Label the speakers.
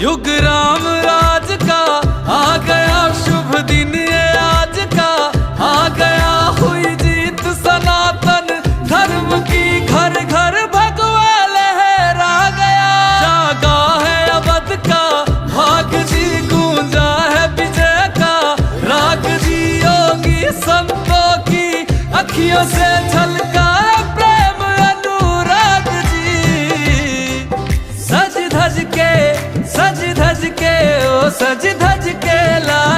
Speaker 1: युग राम राज का आ गया शुभ दिन ये आज का, आ गया हुई जीत सनातन धर्म की, घर घर भगवा लहरा गया। जागा है अवध का भाग जी, गूंजा है विजय का राग जी, योगी संतों की अखियों से झलका प्रेम अनुराग जी। सज धज के ओ सज धज के ला